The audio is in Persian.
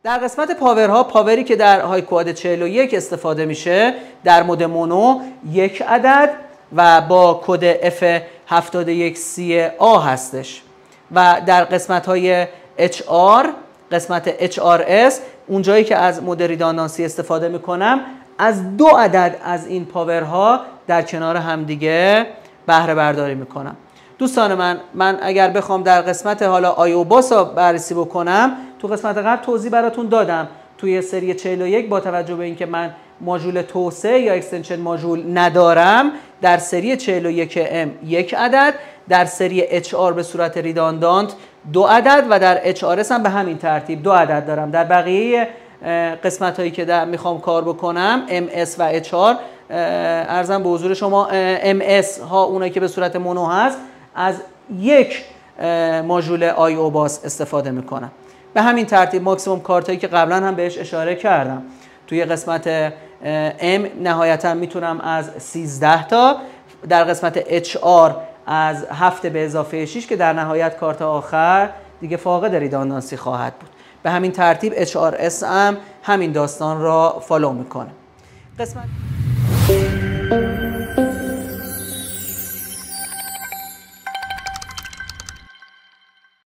در قسمت پاورها، پاوری که در هایکواد 41 استفاده میشه در مود مونو 1 عدد و با کد F71CA هستش و در قسمت های HR، قسمت HRS، اون جایی که از مود ریداندانسی استفاده میکنم، از 2 عدد از این پاورها در کنار همدیگه بهره برداری میکنم. دوستان من اگر بخوام در قسمت حالا آیوباس بررسی بکنم، تو قسمت قبل توضیح براتون دادم توی سری 41 با توجه به اینکه من ماژول توسعه یا اکستنشن ماژول ندارم، در سری 41M 1 عدد، در سری HR به صورت ریداندانت 2 عدد و در HRS هم به همین ترتیب 2 عدد دارم. در بقیه قسمت هایی که میخوام کار بکنم MS و HR، عرضم به حضور شما MS ها اونایی که به صورت مونو هست از 1 ماژول آیوباس استفاده میکنم. به همین ترتیب ماکسیموم کارت هایی که قبلا هم بهش اشاره کردم توی قسمت M نهایتا میتونم از 13 تا، در قسمت HR از 7 به اضافه 6 که در نهایت کارت آخر دیگه فاقد ریداندانسی خواهد بود. به همین ترتیب HRS هم همین داستان را فالو میکنه. قسمت